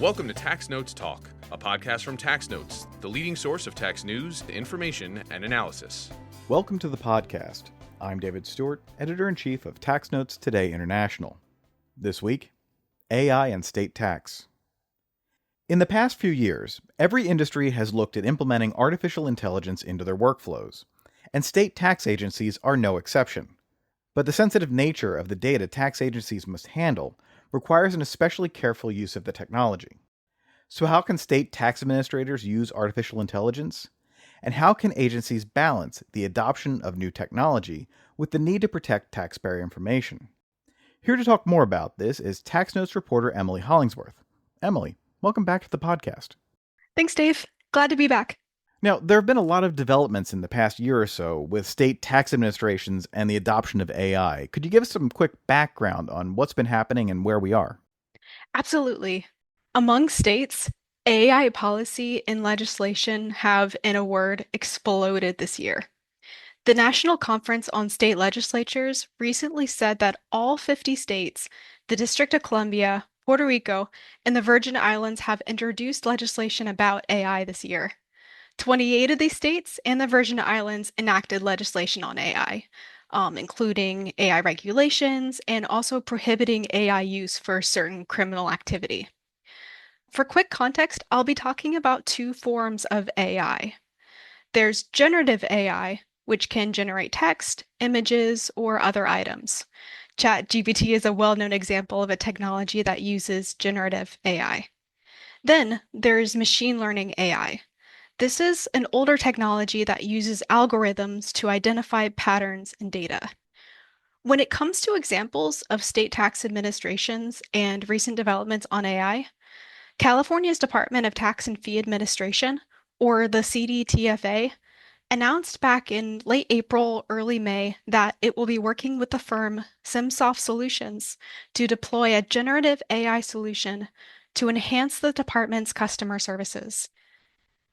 Welcome to Tax Notes Talk, a podcast from Tax Notes, the leading source of tax news, information, and analysis. Welcome to the podcast. I'm David Stewart, Editor-in-Chief of Tax Notes Today International. This week, AI and state tax. In the past few years, every industry has looked at implementing artificial intelligence into their workflows, and state tax agencies are no exception. But the sensitive nature of the data tax agencies must handle requires an especially careful use of the technology. So how can state tax administrators use artificial intelligence? And how can agencies balance the adoption of new technology with the need to protect taxpayer information? Here to talk more about this is Tax Notes reporter Emily Hollingsworth. Emily, welcome back to the podcast. Thanks, Dave. Glad to be back. Now, there have been a lot of developments in the past year or so with state tax administrations and the adoption of AI. Could you give us some quick background on what's been happening and where we are? Absolutely. Among states, AI policy and legislation have, in a word, exploded this year. The National Conference on State Legislatures recently said that all 50 states, the District of Columbia, Puerto Rico, and the Virgin Islands have introduced legislation about AI this year. 28 of these states and the Virgin Islands enacted legislation on AI, including AI regulations and also prohibiting AI use for certain criminal activity. For quick context, I'll be talking about two forms of AI. There's generative AI, which can generate text, images, or other items. ChatGPT is a well-known example of a technology that uses generative AI. Then there's machine learning AI. This is an older technology that uses algorithms to identify patterns in data. When it comes to examples of state tax administrations and recent developments on AI, California's Department of Tax and Fee Administration, or the CDTFA, announced back in late April, early May that it will be working with the firm SimSoft Solutions to deploy a generative AI solution to enhance the department's customer services.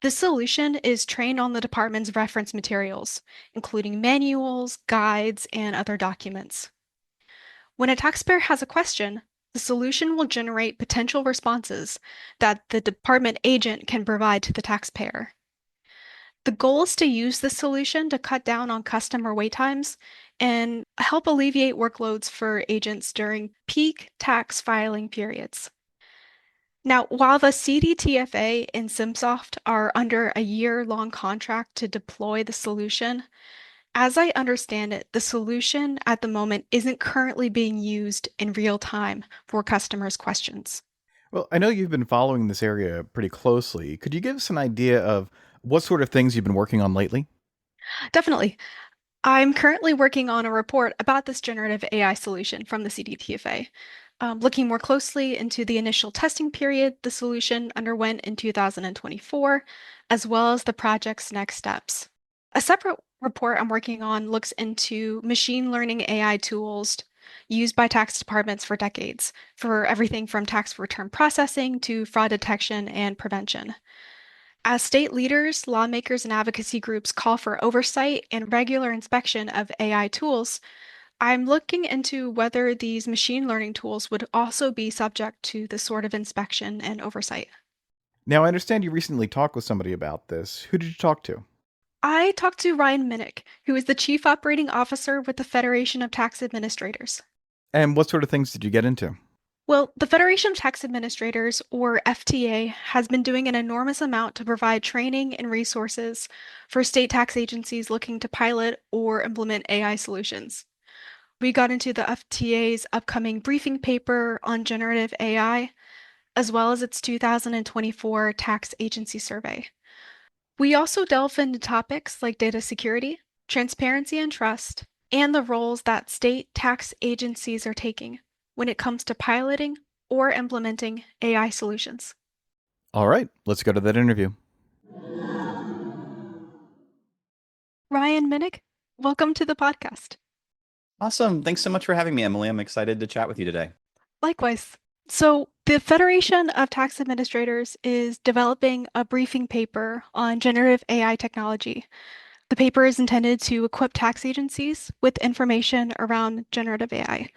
This solution is trained on the department's reference materials, including manuals, guides, and other documents. When a taxpayer has a question, the solution will generate potential responses that the department agent can provide to the taxpayer. The goal is to use this solution to cut down on customer wait times and help alleviate workloads for agents during peak tax filing periods. Now, while the CDTFA and SimSoft are under a year-long contract to deploy the solution, as I understand it, the solution at the moment isn't currently being used in real time for customers' questions. Well, I know you've been following this area pretty closely. Could you give us an idea of what sort of things you've been working on lately? Definitely. I'm currently working on a report about this generative AI solution from the CDTFA. Looking more closely into the initial testing period the solution underwent in 2024, as well as the project's next steps. A separate report I'm working on looks into machine learning AI tools used by tax departments for decades, for everything from tax return processing to fraud detection and prevention. As state leaders, lawmakers, and advocacy groups call for oversight and regular inspection of AI tools, I'm looking into whether these machine learning tools would also be subject to this sort of inspection and oversight. Now, I understand you recently talked with somebody about this. Who did you talk to? I talked to Ryan Minnick, who is the Chief Operating Officer with the Federation of Tax Administrators. And what sort of things did you get into? Well, the Federation of Tax Administrators, or FTA, has been doing an enormous amount to provide training and resources for state tax agencies looking to pilot or implement AI solutions. We got into the FTA's upcoming briefing paper on generative AI, as well as its 2024 tax agency survey. We also delve into topics like data security, transparency and trust, and the roles that state tax agencies are taking when it comes to piloting or implementing AI solutions. All right, let's go to that interview. Ryan Minnick, welcome to the podcast. Awesome. Thanks so much for having me, Emily. I'm excited to chat with you today. Likewise. So the Federation of Tax Administrators is developing a briefing paper on generative AI technology. The paper is intended to equip tax agencies with information around generative AI.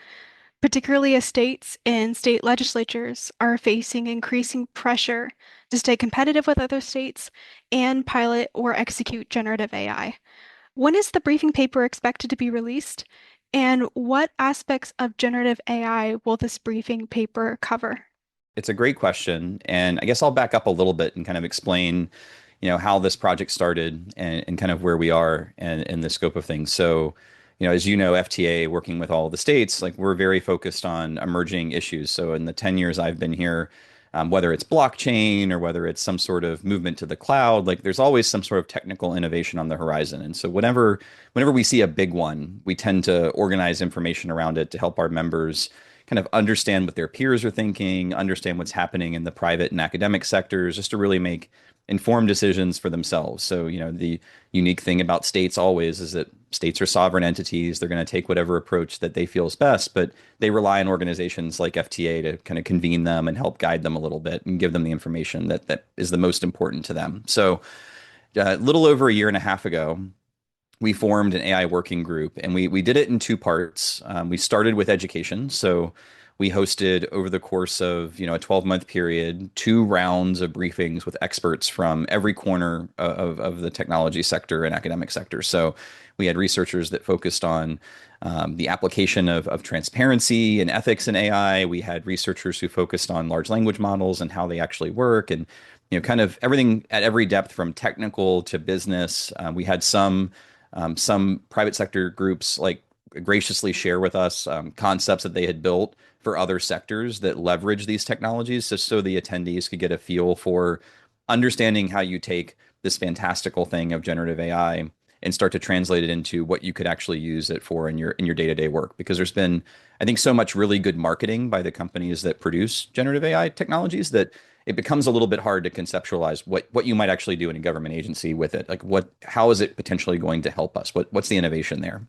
particularly as states and state legislatures are facing increasing pressure to stay competitive with other states and pilot or execute generative AI. When is the briefing paper expected to be released? And what aspects of generative AI will this briefing paper cover? It's a great question. And I guess I'll back up a little bit and kind of explain, how this project started and kind of where we are and the scope of things. So, as you know, FTA working with all the states, like we're very focused on emerging issues. So in the 10 years I've been here, whether it's blockchain or whether it's some sort of movement to the cloud, like there's always some sort of technical innovation on the horizon. And so whenever we see a big one, we tend to organize information around it to help our members kind of understand what their peers are thinking, understand what's happening in the private and academic sectors, just to really make informed decisions for themselves. So, the unique thing about states always is that states are sovereign entities. They're going to take whatever approach that they feel is best, but they rely on organizations like FTA to kind of convene them and help guide them a little bit and give them the information that is the most important to them. So, a little over a year and a half ago, we formed an AI working group, and we did it in two parts. We started with education. So we hosted over the course of a 12-month period, 2 rounds of briefings with experts from every corner of the technology sector and academic sector. So we had researchers that focused on the application of transparency and ethics in AI. We had researchers who focused on large language models and how they actually work, and kind of everything at every depth from technical to business. We had some private sector groups like graciously share with us concepts that they had built for other sectors that leverage these technologies, just so the attendees could get a feel for understanding how you take this fantastical thing of generative AI and start to translate it into what you could actually use it for in your day-to-day work. Because there's been, I think, so much really good marketing by the companies that produce generative AI technologies that it becomes a little bit hard to conceptualize what you might actually do in a government agency with it. Like how is it potentially going to help us? What's the innovation there?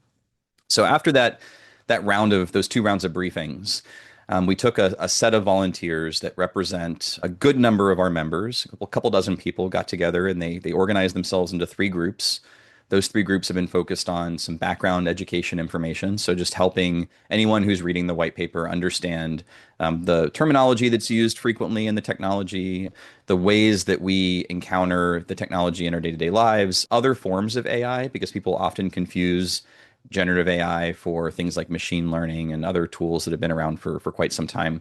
So after that round of those 2 rounds of briefings, we took a set of volunteers that represent a good number of our members. A couple dozen people got together, and they organized themselves into 3 groups. Those 3 groups have been focused on some background education information. So just helping anyone who's reading the white paper understand the terminology that's used frequently in the technology, the ways that we encounter the technology in our day-to-day lives, other forms of AI, because people often confuse generative AI for things like machine learning and other tools that have been around for quite some time.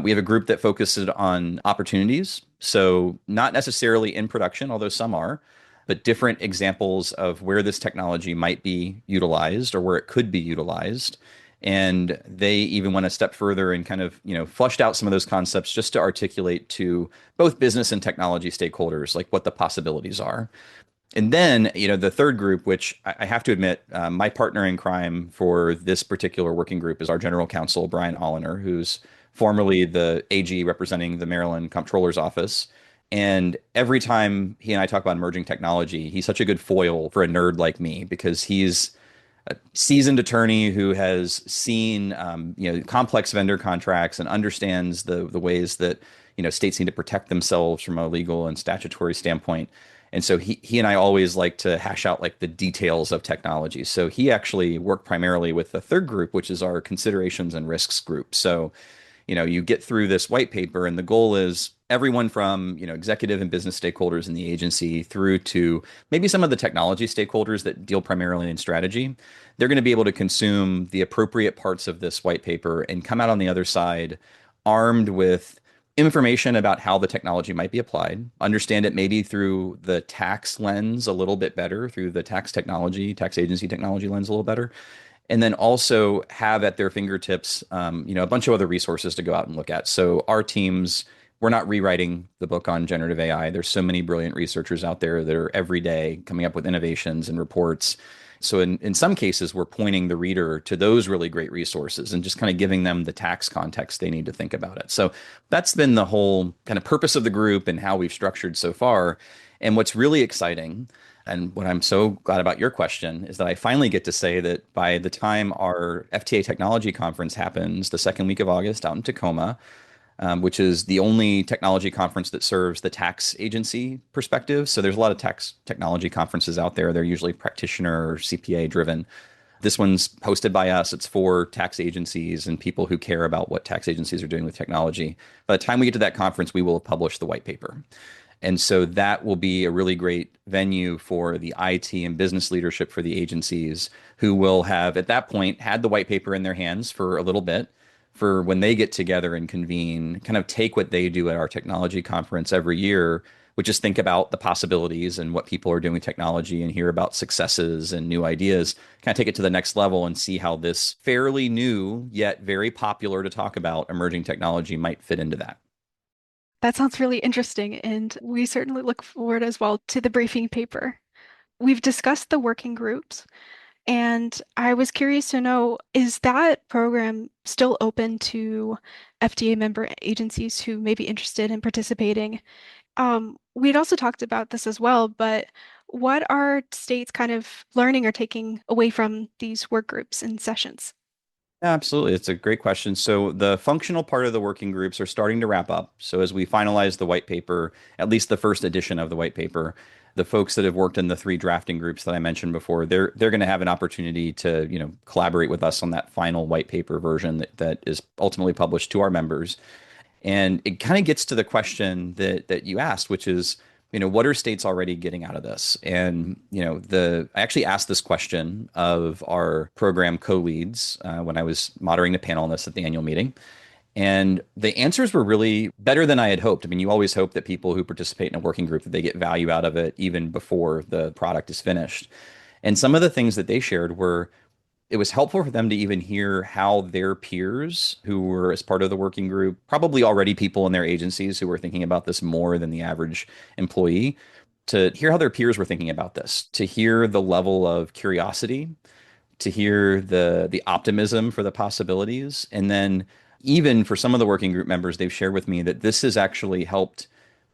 We have a group that focuses on opportunities. So not necessarily in production, although some are, but different examples of where this technology might be utilized or where it could be utilized. And they even went a step further and kind of, flushed out some of those concepts just to articulate to both business and technology stakeholders, like what the possibilities are. And then, the third group, which I have to admit, my partner in crime for this particular working group is our general counsel, Brian Holliner, who's formerly the AG representing the Maryland Comptroller's Office. And every time he and I talk about emerging technology, he's such a good foil for a nerd like me, because he's a seasoned attorney who has seen complex vendor contracts and understands the ways that states need to protect themselves from a legal and statutory standpoint. And so he and I always like to hash out like the details of technology. So he actually worked primarily with the third group, which is our considerations and risks group. So you get through this white paper, and the goal is everyone from, executive and business stakeholders in the agency through to maybe some of the technology stakeholders that deal primarily in strategy. They're going to be able to consume the appropriate parts of this white paper and come out on the other side armed with information about how the technology might be applied, understand it maybe through the tax lens a little bit better, through the tax agency technology lens a little better, and then also have at their fingertips, a bunch of other resources to go out and look at. So our teams, we're not rewriting the book on generative AI. There's so many brilliant researchers out there that are every day coming up with innovations and reports. So in some cases, we're pointing the reader to those really great resources and just kind of giving them the tax context they need to think about it. So that's been the whole kind of purpose of the group and how we've structured so far. And what's really exciting, and what I'm so glad about your question, is that I finally get to say that by the time our FTA Technology Conference happens the second week of August out in Tacoma, which is the only technology conference that serves the tax agency perspective. So there's a lot of tax technology conferences out there. They're usually practitioner or CPA driven. This one's hosted by us. It's for tax agencies and people who care about what tax agencies are doing with technology. By the time we get to that conference, we will have published the white paper. And so that will be a really great venue for the IT and business leadership for the agencies who will have, at that point, had the white paper in their hands for a little bit for when they get together and convene, kind of take what they do at our technology conference every year, which is think about the possibilities and what people are doing with technology and hear about successes and new ideas, kind of take it to the next level and see how this fairly new, yet very popular to talk about emerging technology might fit into that. That sounds really interesting, and we certainly look forward as well to the briefing paper. We've discussed the working groups, and I was curious to know, is that program still open to FDA member agencies who may be interested in participating? We'd also talked about this as well, but what are states kind of learning or taking away from these work groups and sessions? Absolutely. It's a great question. So the functional part of the working groups are starting to wrap up. So as we finalize the white paper, at least the first edition of the white paper, the folks that have worked in the 3 drafting groups that I mentioned before, they're going to have an opportunity to, collaborate with us on that final white paper version that is ultimately published to our members. And it kind of gets to the question that you asked, which is, what are states already getting out of this? And, I actually asked this question of our program co-leads when I was moderating the panel on this at the annual meeting. And the answers were really better than I had hoped. I mean, you always hope that people who participate in a working group, that they get value out of it even before the product is finished. And some of the things that they shared were, it was helpful for them to even hear how their peers who were as part of the working group, probably already people in their agencies who were thinking about this more than the average employee, to hear how their peers were thinking about this, to hear the level of curiosity, to hear the optimism for the possibilities. And then even for some of the working group members, they've shared with me that this has actually helped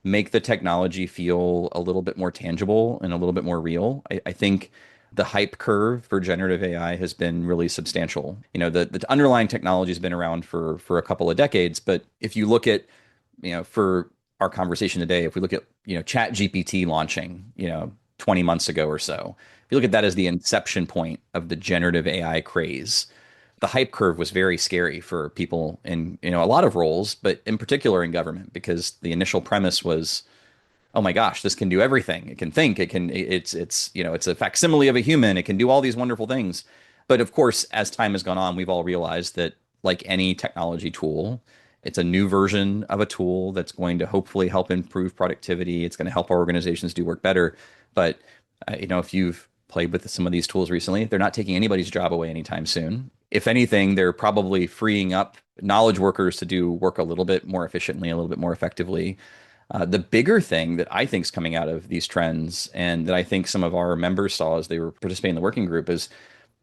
make the technology feel a little bit more tangible and a little bit more real. I think the hype curve for generative AI has been really substantial. The underlying technology has been around for a couple of decades, but if you look at, for our conversation today, if we look at, Chat GPT launching, 20 months ago or so, if you look at that as the inception point of the generative AI craze, the hype curve was very scary for people in, a lot of roles, but in particular in government, because the initial premise was, oh my gosh, this can do everything. It can think, it's a facsimile of a human. It can do all these wonderful things. But of course, as time has gone on, we've all realized that, like any technology tool, it's a new version of a tool that's going to hopefully help improve productivity. It's going to help our organizations do work better. But if you've played with some of these tools recently, they're not taking anybody's job away anytime soon. If anything, they're probably freeing up knowledge workers to do work a little bit more efficiently, a little bit more effectively. The bigger thing that I think is coming out of these trends, and that I think some of our members saw as they were participating in the working group, is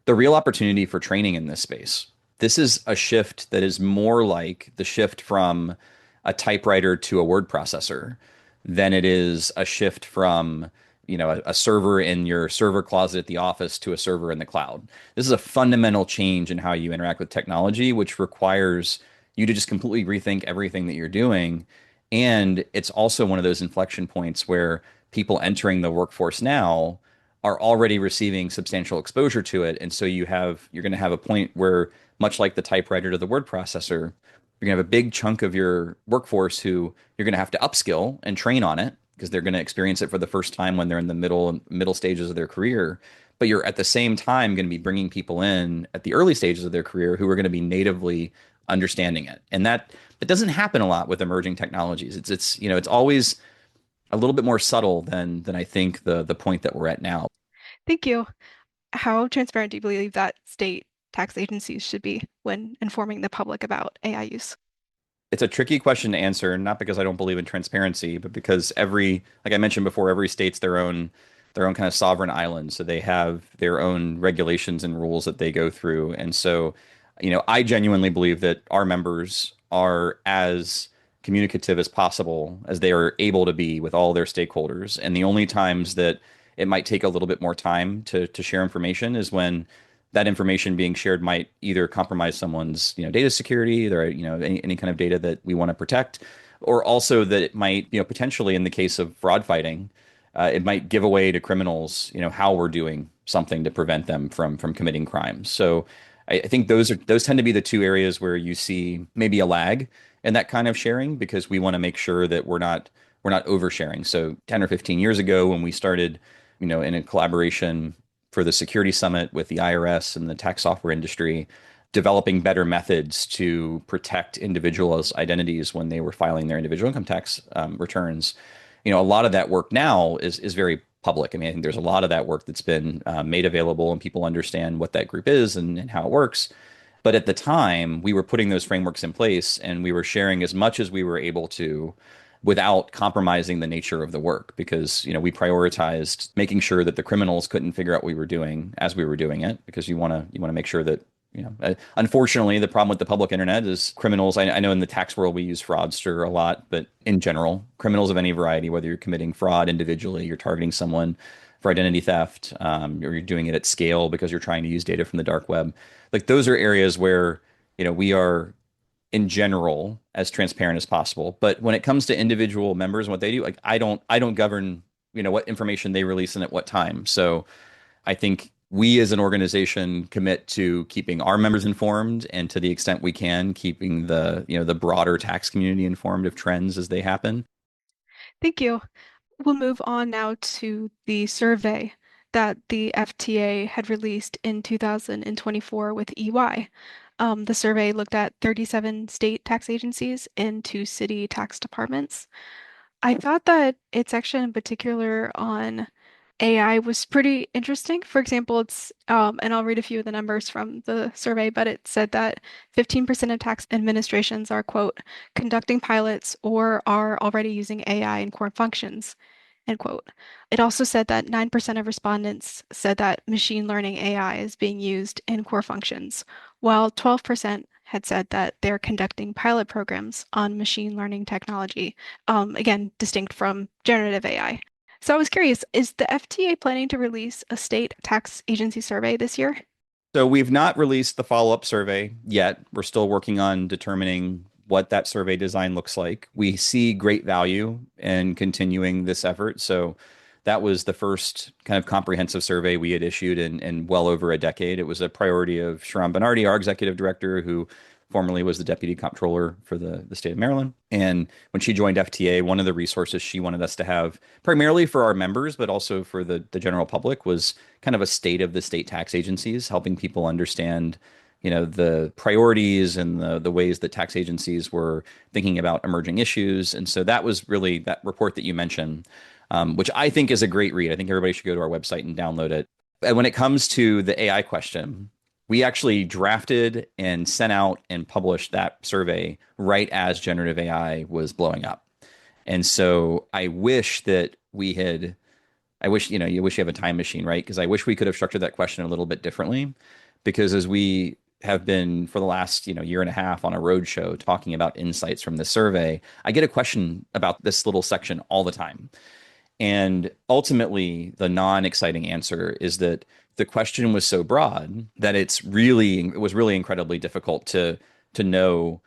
the real opportunity for training in this space. This is a shift that is more like the shift from a typewriter to a word processor than it is a shift from, a server in your server closet at the office to a server in the cloud. This is a fundamental change in how you interact with technology, which requires you to just completely rethink everything that you're doing. And it's also one of those inflection points where people entering the workforce now are already receiving substantial exposure to it. And so you're going to have a point where, much like the typewriter to the word processor, you're going to have a big chunk of your workforce who you're going to have to upskill and train on it, because they're going to experience it for the first time when they're in the middle stages of their career. But you're at the same time going to be bringing people in at the early stages of their career who are going to be natively understanding it. And that doesn't happen a lot with emerging technologies. It's always a little bit more subtle than I think the point that we're at now. Thank you. How transparent do you believe that state tax agencies should be when informing the public about AI use? It's a tricky question to answer, not because I don't believe in transparency, but because like I mentioned before, every state's their own kind of sovereign island. So they have their own regulations and rules that they go through. And so, I genuinely believe that our members are as communicative as possible as they are able to be with all their stakeholders. And the only times that it might take a little bit more time to share information is when that information being shared might either compromise someone's data security, any kind of data that we want to protect, or also that it might potentially, in the case of fraud fighting, it might give away to criminals how we're doing something to prevent them from committing crimes. So I think those tend to be the two areas where you see maybe a lag in that kind of sharing, because we want to make sure that we're not oversharing. So 10 or 15 years ago, when we started, in a collaboration for the security summit with the IRS and the tax software industry, developing better methods to protect individuals' identities when they were filing their individual income tax returns. A lot of that work now is very public. I mean, I think there's a lot of that work that's been made available, and people understand what that group is and how it works. But at the time, we were putting those frameworks in place, and we were sharing as much as we were able to without compromising the nature of the work, because we prioritized making sure that the criminals couldn't figure out what we were doing as we were doing it, because you want to make sure that unfortunately, the problem with the public internet is criminals. I know in the tax world we use fraudster a lot, but in general, criminals of any variety, whether you're committing fraud individually, you're targeting someone for identity theft, or you're doing it at scale because you're trying to use data from the dark web. Like, those are areas where we are in general as transparent as possible. But when it comes to individual members and what they do, like, I don't govern what information they release and at what time. So I think we as an organization commit to keeping our members informed, and to the extent we can, keeping the broader tax community informed of trends as they happen. Thank you. We'll move on now to the survey that the FTA had released in 2024 with EY. The survey looked at 37 state tax agencies and 2 city tax departments. I thought that its section in particular on AI was pretty interesting. For example, and I'll read a few of the numbers from the survey, but it said that 15% of tax administrations are, quote, conducting pilots or are already using AI in core functions, end quote. It also said that 9% of respondents said that machine learning AI is being used in core functions, while 12% had said that they're conducting pilot programs on machine learning technology, again, distinct from generative AI. So I was curious, is the FTA planning to release a state tax agency survey this year? So we've not released the follow-up survey yet. We're still working on determining what that survey design looks like. We see great value in continuing this effort. So that was the first kind of comprehensive survey we had issued in well over a decade. It was a priority of Sharon Bernardi, our executive director, who formerly was the deputy comptroller for the state of Maryland. And when she joined FTA, one of the resources she wanted us to have, primarily for our members, but also for the general public, was kind of a state of the state tax agencies, helping people understand the priorities and the ways that tax agencies were thinking about emerging issues. And so that was really that report that you mentioned, which I think is a great read. I think everybody should go to our website and download it. And when it comes to the AI question, we actually drafted and sent out and published that survey right as generative AI was blowing up. And so I wish that we had, you wish you have a time machine, right? Because I wish we could have structured that question a little bit differently. Because as we have been for the last year and a half on a road show talking about insights from this survey, I get a question about this little section all the time. And ultimately, the non-exciting answer is that the question was so broad that it was really incredibly difficult to know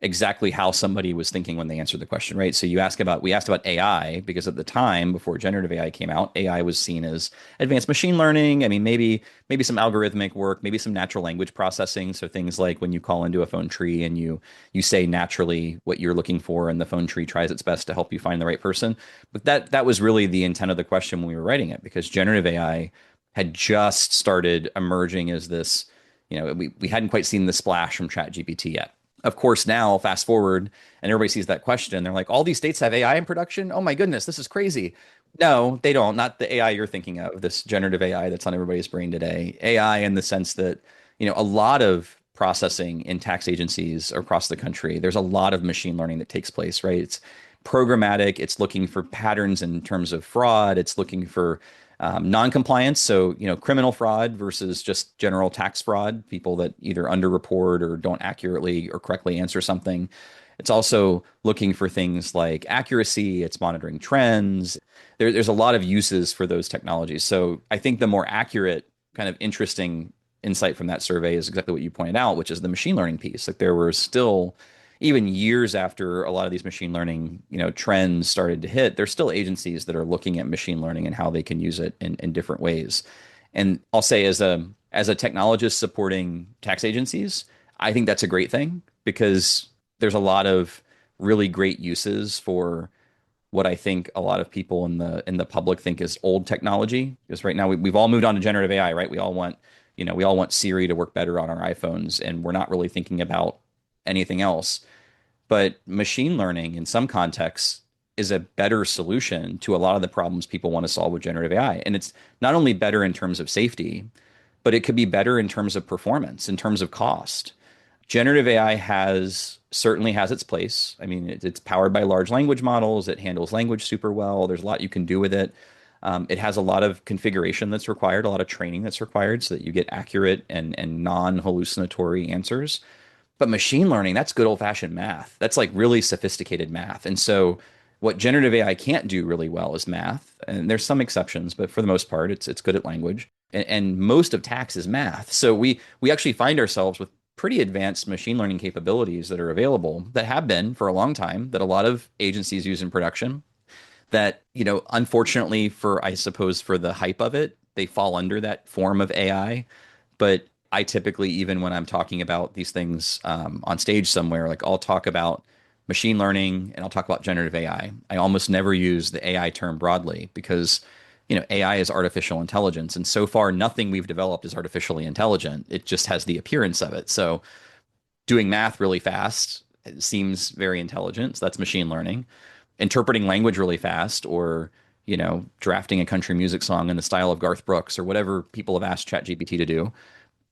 exactly how somebody was thinking when they answered the question, right? So we asked about AI, because at the time, before generative AI came out, AI was seen as advanced machine learning. I mean, maybe some algorithmic work, maybe some natural language processing. So things like when you call into a phone tree and you say naturally what you're looking for, and the phone tree tries its best to help you find the right person. But that was really the intent of the question when we were writing it, because generative AI had just started emerging as this, we hadn't quite seen the splash from ChatGPT yet. Of course, now fast forward and everybody sees that question. They're like, all these states have AI in production? Oh my goodness, this is crazy. No, they don't. Not the AI you're thinking of, this generative AI that's on everybody's brain today. AI in the sense that, a lot of processing in tax agencies across the country, there's a lot of machine learning that takes place, right? It's programmatic. It's looking for patterns in terms of fraud. It's looking for non-compliance, so criminal fraud versus just general tax fraud, people that either underreport or don't accurately or correctly answer something. It's also looking for things like accuracy. It's monitoring trends. There's a lot of uses for those technologies. So I think the more accurate, kind of interesting insight from that survey is exactly what you pointed out, which is the machine learning piece. Like, there were still, even years after a lot of these machine learning, trends started to hit, there's still agencies that are looking at machine learning and how they can use it in different ways. And I'll say as a technologist supporting tax agencies, I think that's a great thing because there's a lot of really great uses for what I think a lot of people in the public think is old technology. Because right now we've all moved on to generative AI, right? We all want, we all want Siri to work better on our iPhones, and we're not really thinking about anything else. But machine learning in some contexts is a better solution to a lot of the problems people want to solve with generative AI. And it's not only better in terms of safety, but it could be better in terms of performance, in terms of cost. Generative AI certainly has its place. I mean, it's powered by large language models. It handles language super well. There's a lot you can do with it. It has a lot of configuration that's required, a lot of training that's required so that you get accurate and non-hallucinatory answers. But machine learning, that's good old-fashioned math. That's like really sophisticated math. And so what generative AI can't do really well is math. And there's some exceptions, but for the most part, it's good at language. And most of tax is math. So we actually find ourselves with pretty advanced machine learning capabilities that are available that have been for a long time that a lot of agencies use in production that, unfortunately for, I suppose, for the hype of it, they fall under that form of AI. But I typically, even when I'm talking about these things on stage somewhere, like I'll talk about machine learning and I'll talk about generative AI. I almost never use the AI term broadly because, AI is artificial intelligence. And so far, nothing we've developed is artificially intelligent. It just has the appearance of it. So doing math really fast seems very intelligent. So that's machine learning. Interpreting language really fast or, drafting a country music song in the style of Garth Brooks or whatever people have asked ChatGPT to do,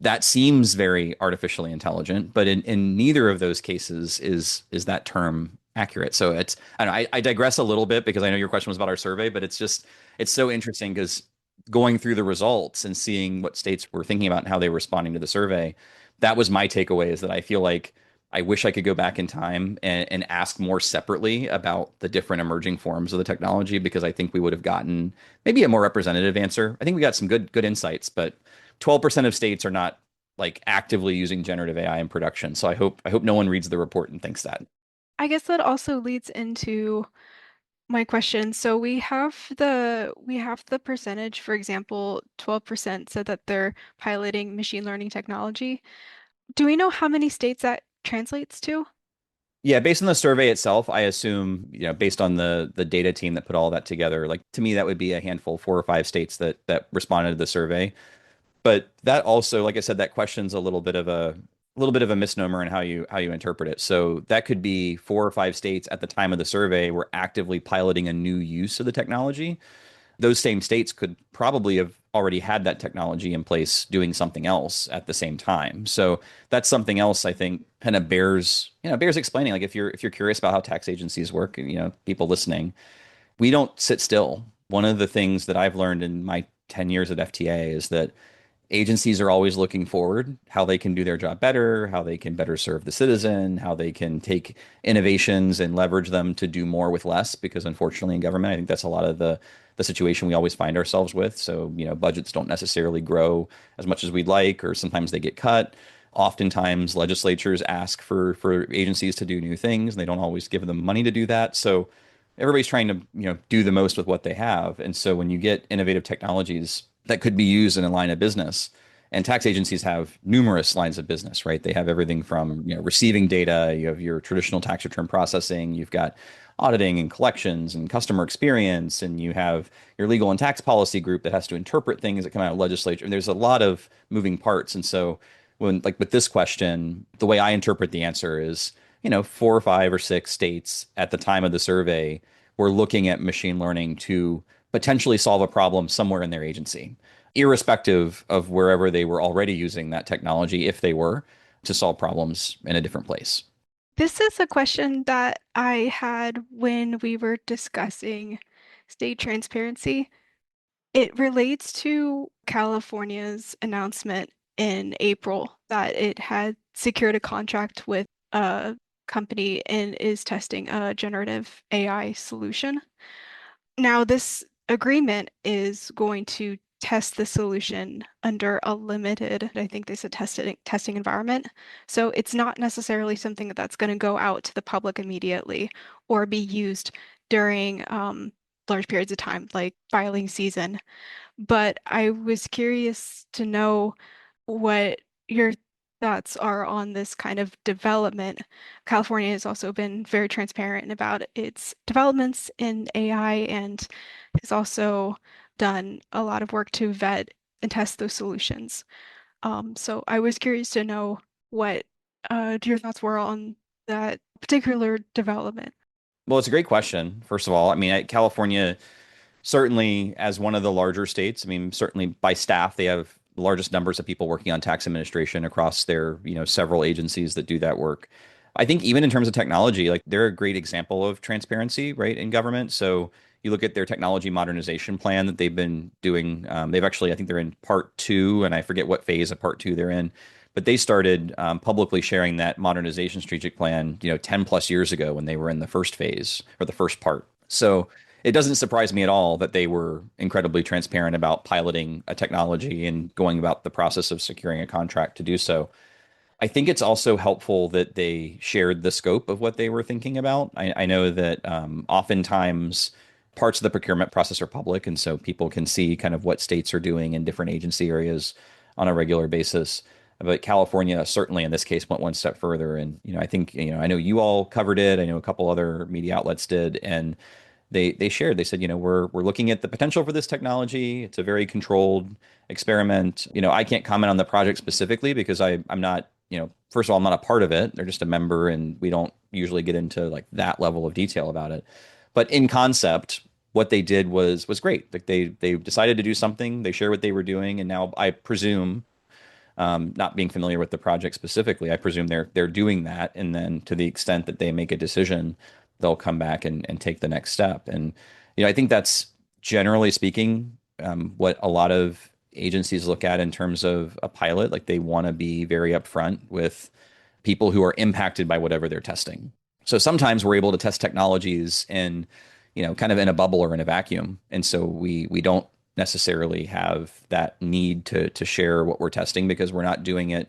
that seems very artificially intelligent, but in neither of those cases is that term accurate. So I don't know, I digress a little bit because I know your question was about our survey, but it's so interesting because going through the results and seeing what states were thinking about and how they were responding to the survey, that was my takeaway is that I feel like I wish I could go back in time and ask more separately about the different emerging forms of the technology because I think we would have gotten maybe a more representative answer. I think we got some good insights, but 12% of states are not like actively using generative AI in production. So I hope no one reads the report and thinks that. I guess that also leads into my question. So we have the percentage, for example, 12% said that they're piloting machine learning technology. Do we know how many states that translates to? Yeah, based on the survey itself, I assume, based on the data team that put all that together, like to me, that would be a handful, 4 or 5 states that responded to the survey. But that also, like I said, that question's a little bit of a misnomer in how you interpret it. So that could be 4 or 5 states at the time of the survey were actively piloting a new use of the technology. Those same states could probably have already had that technology in place doing something else at the same time. So that's something else I think kind of bears explaining. Like if you're curious about how tax agencies work, people listening, we don't sit still. One of the things that I've learned in my 10 years at FTA is that agencies are always looking forward, how they can do their job better, how they can better serve the citizen, how they can take innovations and leverage them to do more with less. Because unfortunately, in government, I think that's a lot of the situation we always find ourselves with. So, budgets don't necessarily grow as much as we'd like, or sometimes they get cut. Oftentimes, legislatures ask for agencies to do new things, and they don't always give them money to do that. So everybody's trying to, do the most with what they have. And so when you get innovative technologies that could be used in a line of business. And tax agencies have numerous lines of business, right? They have everything from, receiving data, you have your traditional tax return processing, you've got auditing and collections and customer experience, and you have your legal and tax policy group that has to interpret things that come out of legislature. And there's a lot of moving parts. And so when like with this question, the way I interpret the answer is, 4 or 5 or 6 states at the time of the survey were looking at machine learning to potentially solve a problem somewhere in their agency, irrespective of wherever they were already using that technology, if they were to solve problems in a different place. This is a question that I had when we were discussing state transparency. It relates to California's announcement in April that it had secured a contract with a company and is testing a generative AI solution. Now, this agreement is going to test the solution under a limited, I think they said testing environment. So it's not necessarily something that's going to go out to the public immediately or be used during large periods of time, like filing season. but I was curious to know what your thoughts are on this kind of development. California has also been very transparent about its developments in AI and has also done a lot of work to vet and test those solutions. So I was curious to know what your thoughts were on that particular development. Well, it's a great question. First of all, I mean, California certainly as one of the larger states, I mean, certainly by staff, they have the largest numbers of people working on tax administration across their, several agencies that do that work. I think even in terms of technology, like they're a great example of transparency, right, in government. So you look at their technology modernization plan that they've been doing. They've actually, I think they're in part two, and I forget what phase of part two they're in. But they started publicly sharing that modernization strategic plan, 10 plus years ago when they were in the first phase or the first part. So it doesn't surprise me at all that they were incredibly transparent about piloting a technology and going about the process of securing a contract to do so. I think it's also helpful that they shared the scope of what they were thinking about. I know that oftentimes parts of the procurement process are public, and so people can see kind of what states are doing in different agency areas on a regular basis. But California certainly in this case went one step further. And, I think, I know you all covered it. I know a couple other media outlets did. And they shared, they said, we're looking at the potential for this technology. It's a very controlled experiment. I can't comment on the project specifically because I'm not, first of all, I'm not a part of it. They're just a member and we don't usually get into like that level of detail about it. But in concept, what they did was great. Like they decided to do something, they share what they were doing, and now I presume, not being familiar with the project specifically, I presume they're doing that, and then to the extent that they make a decision, they'll come back and take the next step. And I think that's generally speaking what a lot of agencies look at in terms of a pilot. Like they want to be very upfront with people who are impacted by whatever they're testing. So sometimes we're able to test technologies in, kind of in a bubble or in a vacuum, and so we don't necessarily have that need to share what we're testing because we're not doing it.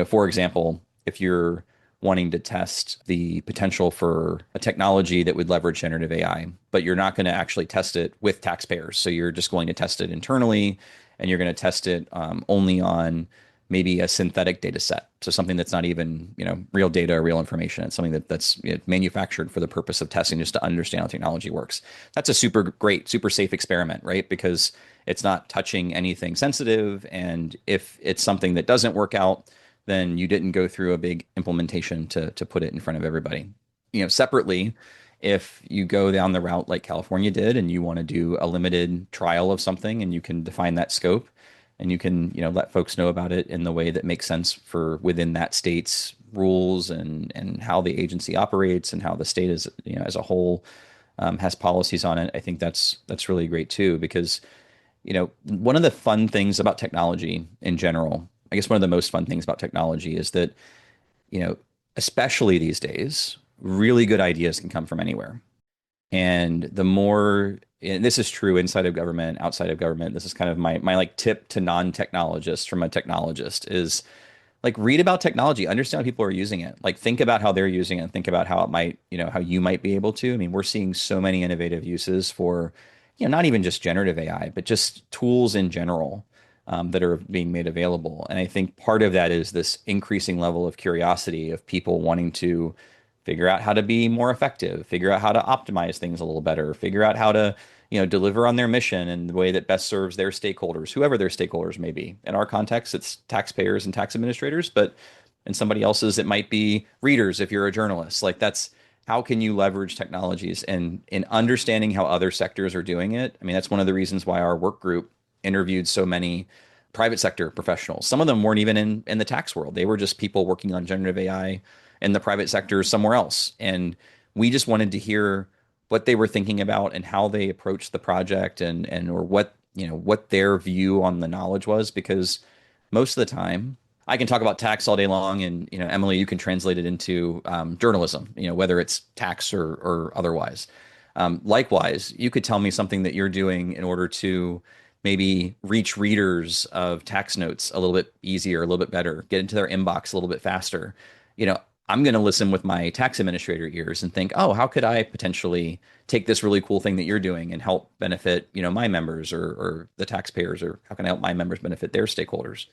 For example, if you're wanting to test the potential for a technology that would leverage generative AI, but you're not going to actually test it with taxpayers. So you're just going to test it internally, and you're going to test it only on maybe a synthetic data set. So something that's not even, real data or real information. It's something that's manufactured for the purpose of testing just to understand how technology works. That's a super great, super safe experiment, right? Because it's not touching anything sensitive. And if it's something that doesn't work out, then you didn't go through a big implementation to put it in front of everybody. Separately, if you go down the route like California did and you want to do a limited trial of something and you can define that scope and you can, let folks know about it in the way that makes sense for within that state's rules and how the agency operates and how the state is, as a whole has policies on it. I think that's really great too, because, one of the fun things about technology in general, I guess one of the most fun things about technology is that, especially these days, really good ideas can come from anywhere. And the more, and this is true inside of government, outside of government, this is kind of my like tip to non-technologists from a technologist is like read about technology, understand how people are using it. Like think about how they're using it and think about how it might, how you might be able to. I mean, we're seeing so many innovative uses for, not even just generative AI, but just tools in general that are being made available. And I think part of that is this increasing level of curiosity of people wanting to figure out how to be more effective, figure out how to optimize things a little better, figure out how to, deliver on their mission in the way that best serves their stakeholders, whoever their stakeholders may be. In our context, it's taxpayers and tax administrators, but in somebody else's, it might be readers if you're a journalist. Like that's how can you leverage technologies and in understanding how other sectors are doing it. I mean, that's one of the reasons why our work group interviewed so many private sector professionals. Some of them weren't even in the tax world. They were just people working on generative AI in the private sector somewhere else. And we just wanted to hear what they were thinking about and how they approached the project and or what their view on the knowledge was, because most of the time I can talk about tax all day long and Emily, you can translate it into journalism, whether it's tax or otherwise. Likewise, you could tell me something that you're doing in order to maybe reach readers of tax notes a little bit easier, a little bit better, get into their inbox a little bit faster. I'm going to listen with my tax administrator ears and think, oh, how could I potentially take this really cool thing that you're doing and help benefit, my members or the taxpayers, or how can I help my members benefit their stakeholders?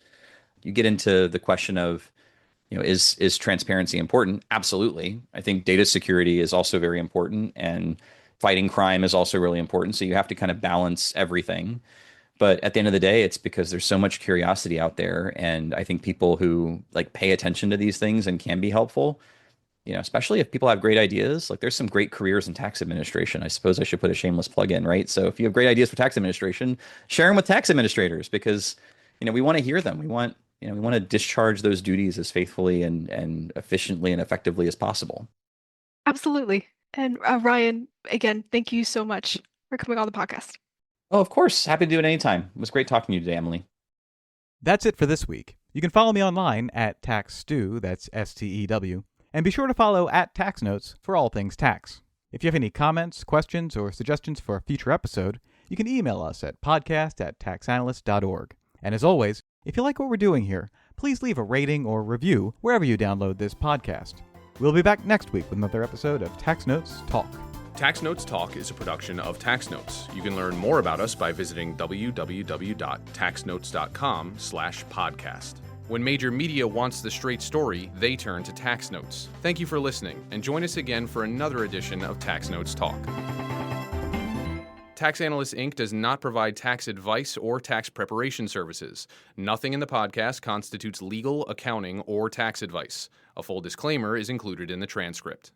You get into the question of, is transparency important? Absolutely. I think data security is also very important, and fighting crime is also really important. So you have to kind of balance everything. But at the end of the day, it's because there's so much curiosity out there. And I think people who pay attention to these things and can be helpful, especially if people have great ideas, there's some great careers in tax administration. I suppose I should put a shameless plug in, right? So if you have great ideas for tax administration, share them with tax administrators, because, we want to hear them. We want to discharge those duties as faithfully and efficiently and effectively as possible. Absolutely. And Ryan, again, thank you so much for coming on the podcast. Oh, of course. Happy to do it anytime. It was great talking to you today, Emily. That's it for this week. You can follow me online at TaxStew, that's STEW, and be sure to follow at Tax Notes for all things tax. If you have any comments, questions, or suggestions for a future episode, you can email us at podcast@taxanalyst.org. And as always, if you like what we're doing here, please leave a rating or review wherever you download this podcast. We'll be back next week with another episode of Tax Notes Talk. Tax Notes Talk is a production of Tax Notes. You can learn more about us by visiting www.taxnotes.com/podcast. When major media wants the straight story, they turn to Tax Notes. Thank you for listening, and join us again for another edition of Tax Notes Talk. Tax Analysts Inc. does not provide tax advice or tax preparation services. Nothing in the podcast constitutes legal, accounting, or tax advice. A full disclaimer is included in the transcript.